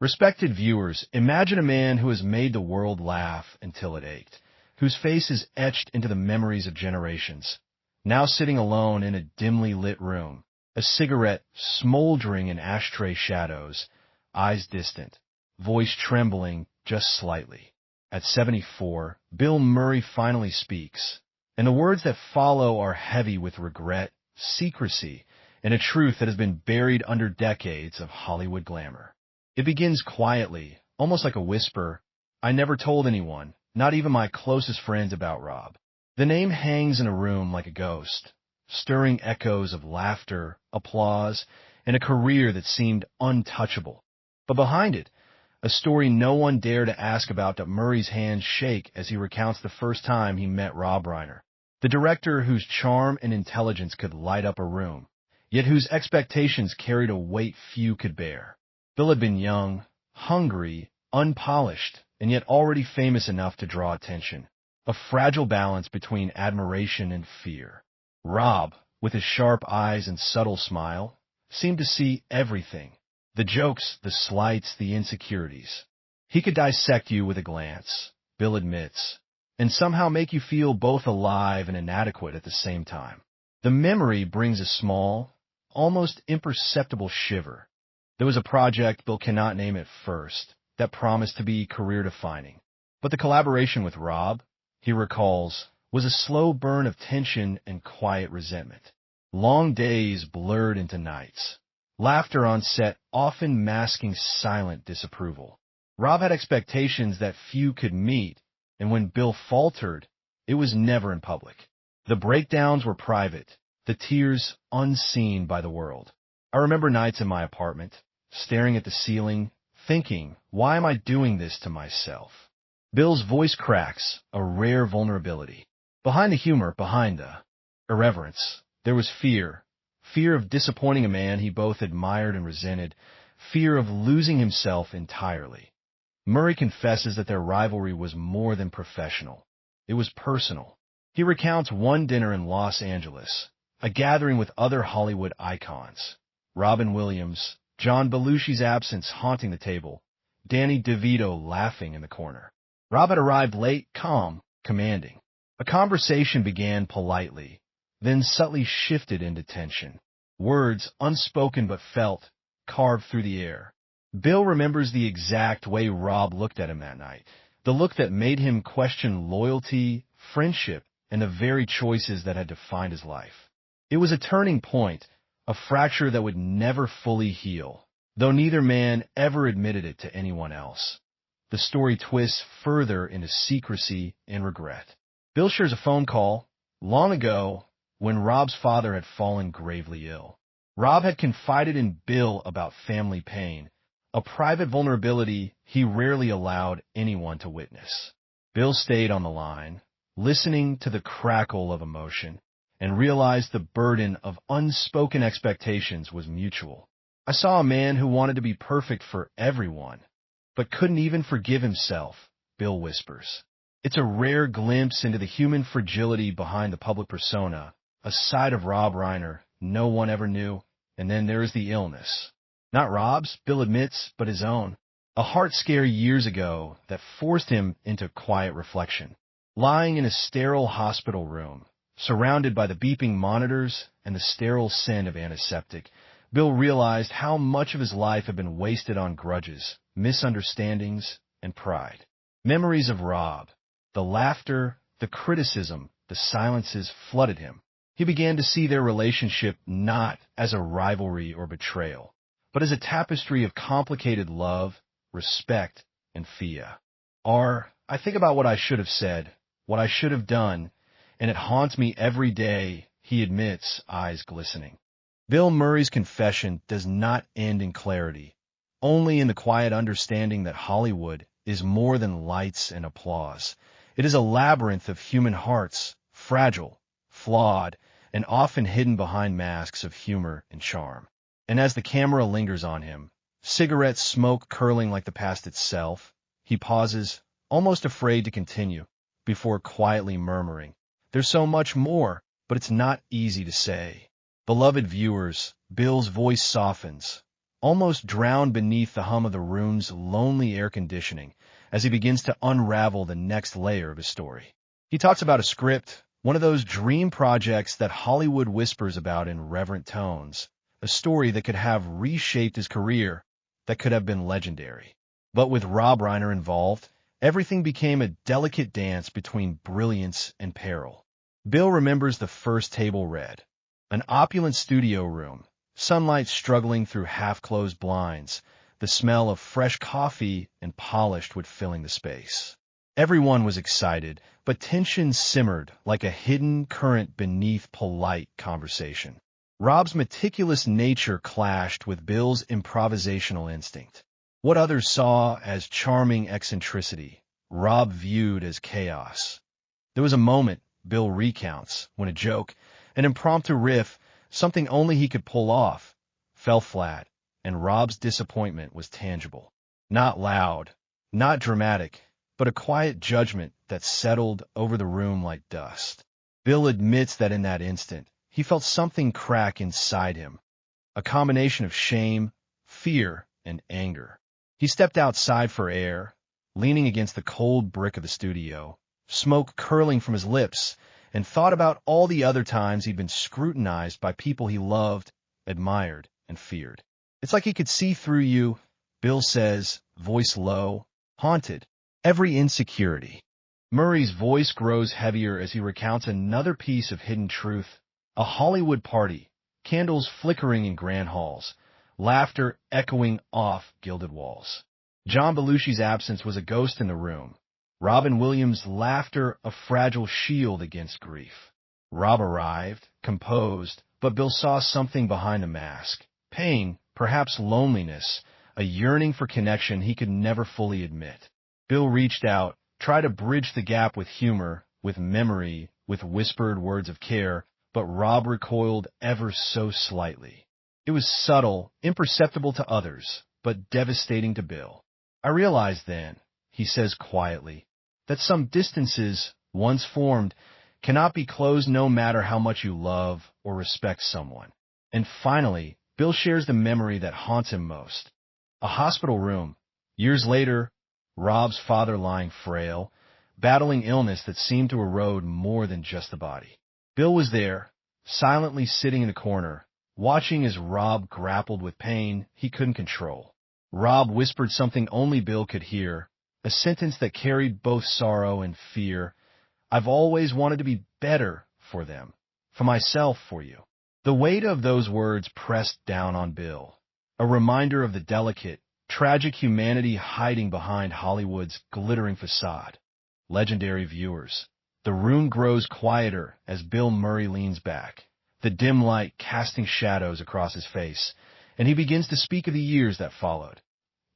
Respected viewers, imagine a man who has made the world laugh until it ached, whose face is etched into the memories of generations. Now sitting alone in a dimly lit room, a cigarette smoldering in ashtray shadows, eyes distant, voice trembling just slightly. At 74, Bill Murray finally speaks, and the words that follow are heavy with regret, secrecy, and a truth that has been buried under decades of Hollywood glamour. It begins quietly, almost like a whisper. I never told anyone, not even my closest friends, about Rob. The name hangs in a room like a ghost, stirring echoes of laughter, applause, and a career that seemed untouchable. But behind it, a story no one dare to ask about that Murray's hands shake as he recounts the first time he met Rob Reiner, the director whose charm and intelligence could light up a room, yet whose expectations carried a weight few could bear. Bill had been young, hungry, unpolished, and yet already famous enough to draw attention, a fragile balance between admiration and fear. Rob, with his sharp eyes and subtle smile, seemed to see everything, the jokes, the slights, the insecurities. He could dissect you with a glance, Bill admits, and somehow make you feel both alive and inadequate at the same time. The memory brings a small, almost imperceptible shiver. There was a project Bill cannot name at first that promised to be career-defining. But the collaboration with Rob, he recalls, was a slow burn of tension and quiet resentment. Long days blurred into nights. Laughter on set often masking silent disapproval. Rob had expectations that few could meet, and when Bill faltered, it was never in public. The breakdowns were private, the tears unseen by the world. I remember nights in my apartment, staring at the ceiling, thinking, why am I doing this to myself? Bill's voice cracks, a rare vulnerability. Behind the humor, behind the irreverence, there was fear. Fear of disappointing a man he both admired and resented, fear of losing himself entirely. Murray confesses that their rivalry was more than professional. It was personal. He recounts one dinner in Los Angeles, a gathering with other Hollywood icons. Robin Williams, John Belushi's absence haunting the table, Danny DeVito laughing in the corner. Rob had arrived late, calm, commanding. A conversation began politely, then subtly shifted into tension. Words, unspoken but felt, carved through the air. Bill remembers the exact way Rob looked at him that night, the look that made him question loyalty, friendship, and the very choices that had defined his life. It was a turning point, a fracture that would never fully heal, though neither man ever admitted it to anyone else. The story twists further into secrecy and regret. Bill shares a phone call, long ago, when Rob's father had fallen gravely ill. Rob had confided in Bill about family pain, a private vulnerability he rarely allowed anyone to witness. Bill stayed on the line, listening to the crackle of emotion, and realized the burden of unspoken expectations was mutual. I saw a man who wanted to be perfect for everyone, but couldn't even forgive himself, Bill whispers. It's a rare glimpse into the human fragility behind the public persona, a side of Rob Reiner no one ever knew. And then there is the illness. Not Rob's, Bill admits, but his own. A heart scare years ago that forced him into quiet reflection. Lying in a sterile hospital room, surrounded by the beeping monitors and the sterile scent of antiseptic, Bill realized how much of his life had been wasted on grudges, misunderstandings, and pride. Memories of Rob, the laughter, the criticism, the silences flooded him. He began to see their relationship not as a rivalry or betrayal, but as a tapestry of complicated love, respect, and fear. I think about what I should have said, what I should have done, and it haunts me every day, he admits, eyes glistening. Bill Murray's confession does not end in clarity, only in the quiet understanding that Hollywood is more than lights and applause. It is a labyrinth of human hearts, fragile, flawed, and often hidden behind masks of humor and charm. And as the camera lingers on him, cigarette smoke curling like the past itself, he pauses, almost afraid to continue, before quietly murmuring, "There's so much more, but it's not easy to say." Beloved viewers, Bill's voice softens, almost drowned beneath the hum of the room's lonely air conditioning as he begins to unravel the next layer of his story. He talks about a script, one of those dream projects that Hollywood whispers about in reverent tones, a story that could have reshaped his career, that could have been legendary. But with Rob Reiner involved, everything became a delicate dance between brilliance and peril. Bill remembers the first table read, an opulent studio room, sunlight struggling through half-closed blinds, the smell of fresh coffee and polished wood filling the space. Everyone was excited, but tension simmered like a hidden current beneath polite conversation. Rob's meticulous nature clashed with Bill's improvisational instinct. What others saw as charming eccentricity, Rob viewed as chaos. There was a moment, Bill recounts, when a joke, an impromptu riff, something only he could pull off, fell flat, and Rob's disappointment was tangible. Not loud, not dramatic, but a quiet judgment that settled over the room like dust. Bill admits that in that instant, he felt something crack inside him, a combination of shame, fear, and anger. He stepped outside for air, leaning against the cold brick of the studio, smoke curling from his lips, and thought about all the other times he'd been scrutinized by people he loved, admired, and feared. It's like he could see through you, Bill says, voice low, haunted. Every insecurity. Murray's voice grows heavier as he recounts another piece of hidden truth. A Hollywood party, candles flickering in grand halls, laughter echoing off gilded walls. John Belushi's absence was a ghost in the room. Robin Williams' laughter a fragile shield against grief. Rob arrived, composed, but Bill saw something behind the mask. Pain, perhaps loneliness, a yearning for connection he could never fully admit. Bill reached out, tried to bridge the gap with humor, with memory, with whispered words of care, but Rob recoiled ever so slightly. It was subtle, imperceptible to others, but devastating to Bill. I realized then, he says quietly, that some distances, once formed, cannot be closed no matter how much you love or respect someone. And finally, Bill shares the memory that haunts him most. A hospital room. Years later, Rob's father lying frail, battling illness that seemed to erode more than just the body. Bill was there, silently sitting in a corner, watching as Rob grappled with pain he couldn't control. Rob whispered something only Bill could hear, a sentence that carried both sorrow and fear. I've always wanted to be better for them, for myself, for you. The weight of those words pressed down on Bill, a reminder of the delicate, tragic humanity hiding behind Hollywood's glittering facade. Legendary viewers. The room grows quieter as Bill Murray leans back, the dim light casting shadows across his face, and he begins to speak of the years that followed.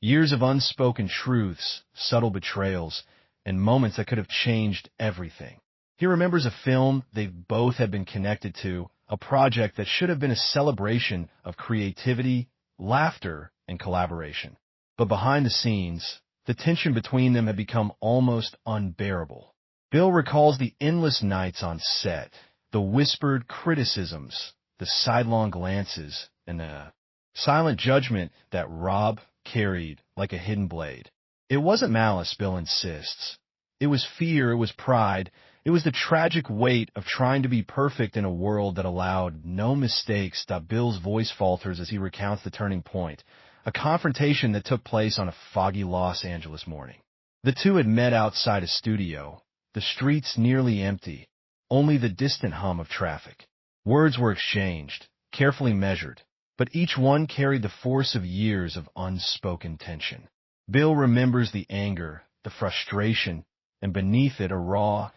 Years of unspoken truths, subtle betrayals, and moments that could have changed everything. He remembers a film they both had been connected to, a project that should have been a celebration of creativity, laughter, and collaboration. But behind the scenes, the tension between them had become almost unbearable. Bill recalls the endless nights on set, the whispered criticisms, the sidelong glances, and the silent judgment that Rob carried like a hidden blade. It wasn't malice, Bill insists. It was fear, it was pride, it was the tragic weight of trying to be perfect in a world that allowed no mistakes. Bill's voice falters as he recounts the turning point, a confrontation that took place on a foggy Los Angeles morning. The two had met outside a studio, the streets nearly empty, only the distant hum of traffic. Words were exchanged, carefully measured, but each one carried the force of years of unspoken tension. Bill remembers the anger, the frustration, and beneath it a raw,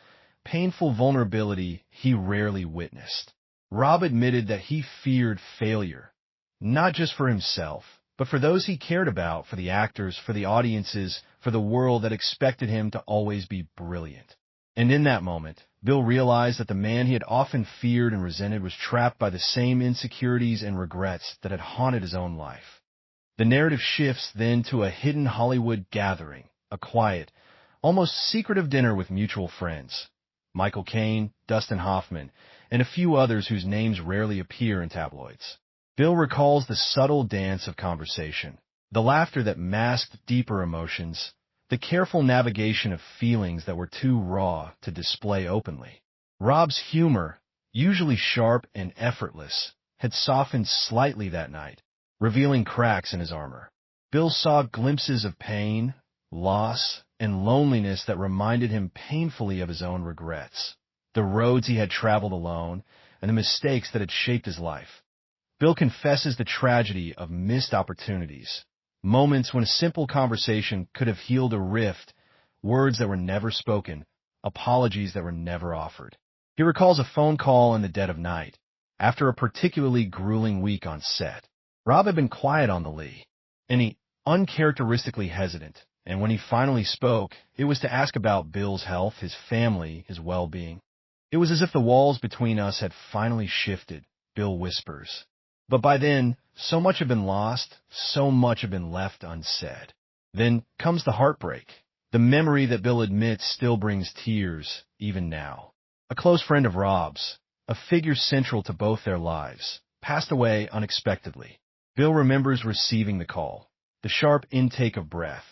painful vulnerability he rarely witnessed. Rob admitted that he feared failure, not just for himself, but for those he cared about, for the actors, for the audiences, for the world that expected him to always be brilliant. And in that moment, Bill realized that the man he had often feared and resented was trapped by the same insecurities and regrets that had haunted his own life. The narrative shifts then to a hidden Hollywood gathering, a quiet, almost secretive dinner with mutual friends. Michael Caine, Dustin Hoffman, and a few others whose names rarely appear in tabloids. Bill recalls the subtle dance of conversation, the laughter that masked deeper emotions, the careful navigation of feelings that were too raw to display openly. Rob's humor, usually sharp and effortless, had softened slightly that night, revealing cracks in his armor. Bill saw glimpses of pain, loss, and loneliness that reminded him painfully of his own regrets, the roads he had traveled alone, and the mistakes that had shaped his life. Bill confesses the tragedy of missed opportunities, moments when a simple conversation could have healed a rift, words that were never spoken, apologies that were never offered. He recalls a phone call in the dead of night, after a particularly grueling week on set. Rob had been quiet on the Lee, and he uncharacteristically hesitant, and when he finally spoke, it was to ask about Bill's health, his family, his well-being. It was as if the walls between us had finally shifted, Bill whispers. But by then, so much had been lost, so much had been left unsaid. Then comes the heartbreak, the memory that Bill admits still brings tears, even now. A close friend of Rob's, a figure central to both their lives, passed away unexpectedly. Bill remembers receiving the call, the sharp intake of breath,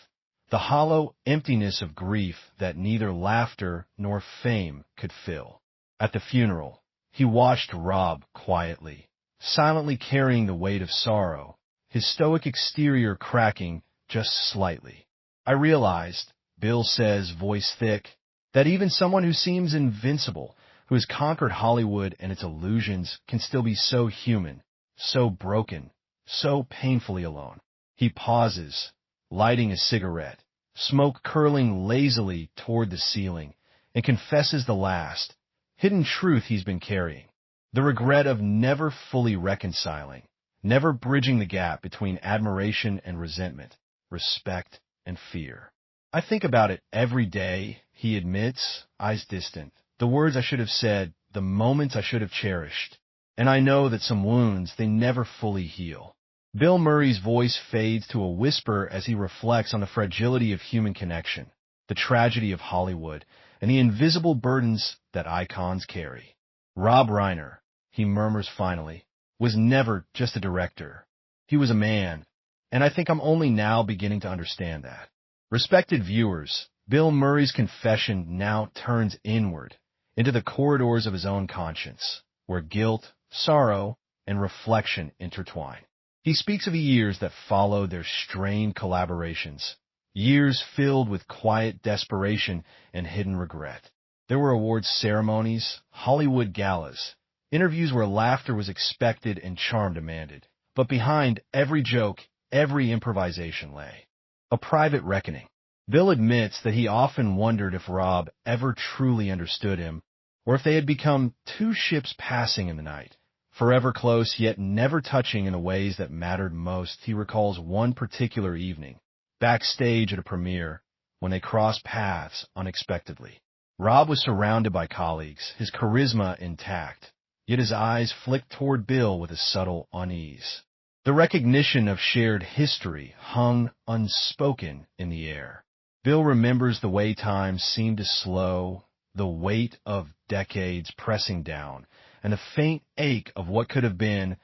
the hollow emptiness of grief that neither laughter nor fame could fill. At the funeral, he watched Rob quietly, silently carrying the weight of sorrow, his stoic exterior cracking just slightly. I realized, Bill says, voice thick, that even someone who seems invincible, who has conquered Hollywood and its illusions, can still be so human, so broken, so painfully alone. He pauses, lighting a cigarette, smoke curling lazily toward the ceiling, and confesses the last, hidden truth he's been carrying. The regret of never fully reconciling, never bridging the gap between admiration and resentment, respect and fear. I think about it every day, he admits, eyes distant. The words I should have said, the moments I should have cherished. And I know that some wounds, they never fully heal. Bill Murray's voice fades to a whisper as he reflects on the fragility of human connection, the tragedy of Hollywood, and the invisible burdens that icons carry. Rob Reiner, he murmurs finally, was never just a director. He was a man, and I think I'm only now beginning to understand that. Respected viewers, Bill Murray's confession now turns inward, into the corridors of his own conscience, where guilt, sorrow, and reflection intertwine. He speaks of the years that followed their strained collaborations, years filled with quiet desperation and hidden regret. There were awards ceremonies, Hollywood galas, interviews where laughter was expected and charm demanded. But behind every joke, every improvisation lay a private reckoning. Bill admits that he often wondered if Rob ever truly understood him, or if they had become two ships passing in the night, forever close yet never touching in the ways that mattered most. He recalls one particular evening, backstage at a premiere, when they crossed paths unexpectedly. Rob was surrounded by colleagues, his charisma intact, yet his eyes flicked toward Bill with a subtle unease. The recognition of shared history hung unspoken in the air. Bill remembers the way time seemed to slow, the weight of decades pressing down, and the faint ache of what could have been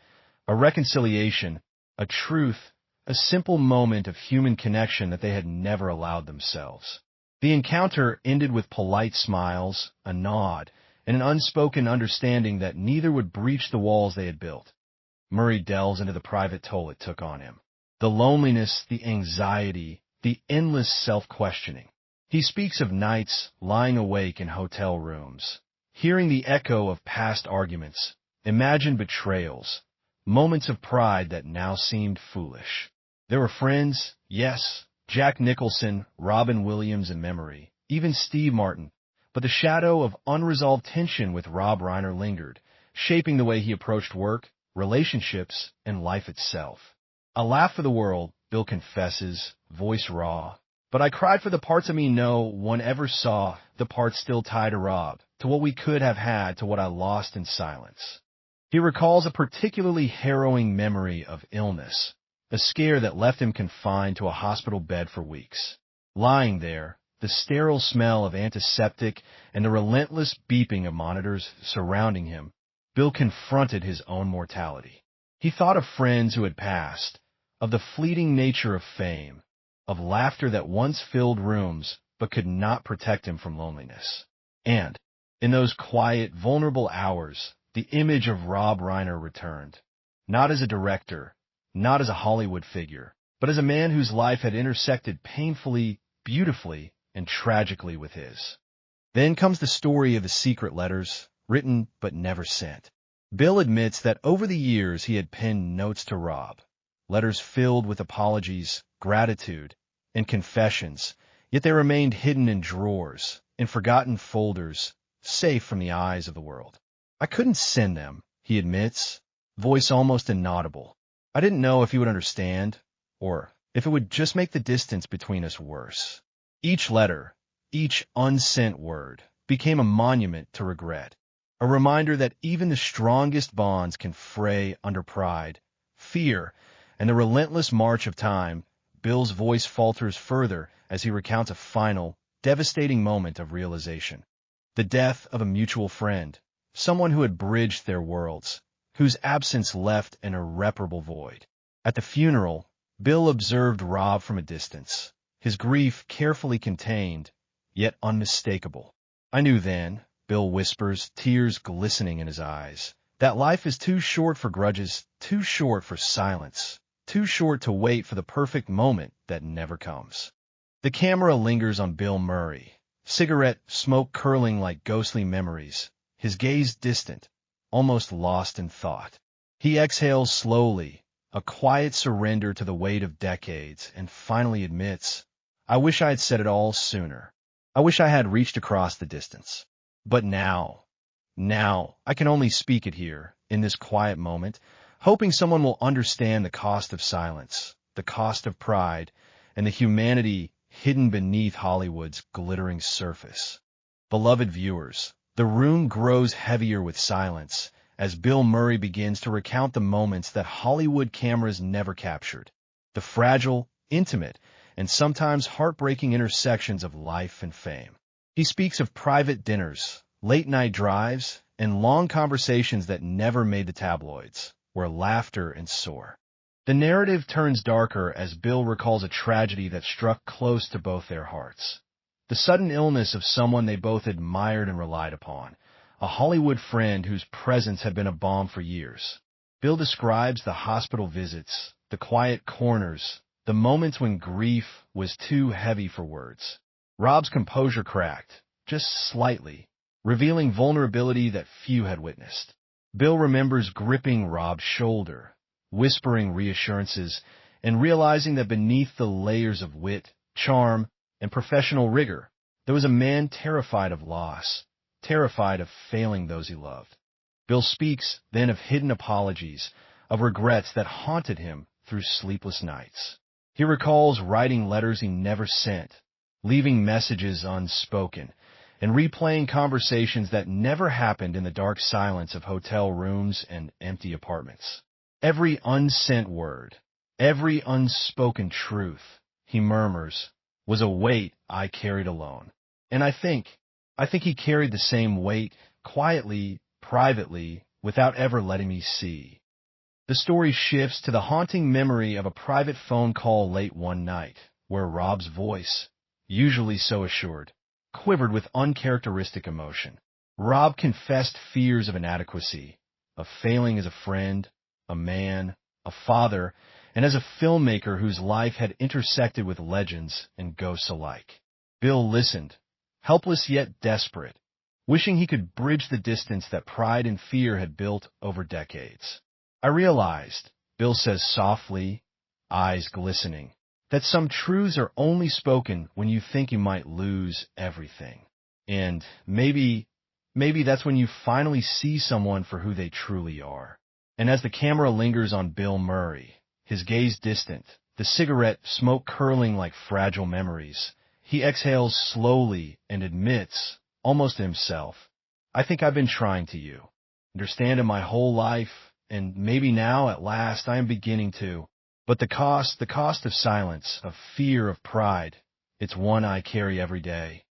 a reconciliation, a truth, a simple moment of human connection that they had never allowed themselves. The encounter ended with polite smiles, a nod, and an unspoken understanding that neither would breach the walls they had built. Murray delves into the private toll it took on him. The loneliness, the anxiety, the endless self-questioning. He speaks of nights lying awake in hotel rooms, hearing the echo of past arguments, imagined betrayals, moments of pride that now seemed foolish. There were friends, yes, Jack Nicholson, Robin Williams in memory, even Steve Martin, but the shadow of unresolved tension with Rob Reiner lingered, shaping the way he approached work, relationships, and life itself. A laugh for the world, Bill confesses, voice raw. But I cried for the parts of me no one ever saw, the parts still tied to Rob, to what we could have had, to what I lost in silence. He recalls a particularly harrowing memory of illness, a scare that left him confined to a hospital bed for weeks. Lying there, the sterile smell of antiseptic and the relentless beeping of monitors surrounding him, Bill confronted his own mortality. He thought of friends who had passed, of the fleeting nature of fame, of laughter that once filled rooms but could not protect him from loneliness. And, in those quiet, vulnerable hours, the image of Rob Reiner returned, not as a director, not as a Hollywood figure, but as a man whose life had intersected painfully, beautifully, and tragically with his. Then comes the story of the secret letters, written but never sent. Bill admits that over the years he had penned notes to Rob, letters filled with apologies, gratitude, and confessions, yet they remained hidden in drawers, in forgotten folders, safe from the eyes of the world. I couldn't send them, he admits, voice almost inaudible. I didn't know if he would understand, or if it would just make the distance between us worse. Each letter, each unsent word, became a monument to regret, a reminder that even the strongest bonds can fray under pride, fear, and the relentless march of time. Bill's voice falters further as he recounts a final, devastating moment of realization. The death of a mutual friend, someone who had bridged their worlds, whose absence left an irreparable void. At the funeral, Bill observed Rob from a distance, his grief carefully contained, yet unmistakable. I knew then, Bill whispers, tears glistening in his eyes, that life is too short for grudges, too short for silence, too short to wait for the perfect moment that never comes. The camera lingers on Bill Murray, cigarette smoke curling like ghostly memories, his gaze distant, almost lost in thought. He exhales slowly, a quiet surrender to the weight of decades, and finally admits, I wish I had said it all sooner. I wish I had reached across the distance. But now, I can only speak it here, in this quiet moment, hoping someone will understand the cost of silence, the cost of pride, and the humanity hidden beneath Hollywood's glittering surface. Beloved viewers, the room grows heavier with silence as Bill Murray begins to recount the moments that Hollywood cameras never captured, the fragile, intimate, and sometimes heartbreaking intersections of life and fame. He speaks of private dinners, late-night drives, and long conversations that never made the tabloids, where laughter and soar. The narrative turns darker as Bill recalls a tragedy that struck close to both their hearts. The sudden illness of someone they both admired and relied upon, a Hollywood friend whose presence had been a balm for years. Bill describes the hospital visits, the quiet corners, the moments when grief was too heavy for words. Rob's composure cracked, just slightly, revealing vulnerability that few had witnessed. Bill remembers gripping Rob's shoulder, whispering reassurances, and realizing that beneath the layers of wit, charm, and professional rigor, there was a man terrified of loss, terrified of failing those he loved. Bill speaks then of hidden apologies, of regrets that haunted him through sleepless nights. He recalls writing letters he never sent, leaving messages unspoken, and replaying conversations that never happened in the dark silence of hotel rooms and empty apartments. Every unsent word, every unspoken truth, he murmurs, was a weight I carried alone. And I think he carried the same weight, quietly, privately, without ever letting me see. The story shifts to the haunting memory of a private phone call late one night, where Rob's voice, usually so assured, quivered with uncharacteristic emotion. Rob confessed fears of inadequacy, of failing as a friend, a man, a father, and as a filmmaker whose life had intersected with legends and ghosts alike. Bill listened, helpless yet desperate, wishing he could bridge the distance that pride and fear had built over decades. I realized, Bill says softly, eyes glistening, that some truths are only spoken when you think you might lose everything. And maybe that's when you finally see someone for who they truly are. And as the camera lingers on Bill Murray, his gaze distant, the cigarette smoke curling like fragile memories, he exhales slowly and admits, almost to himself, I think I've been trying to understand in my whole life, and maybe now at last I am beginning to. But the cost of silence, of fear, of pride, it's one I carry every day.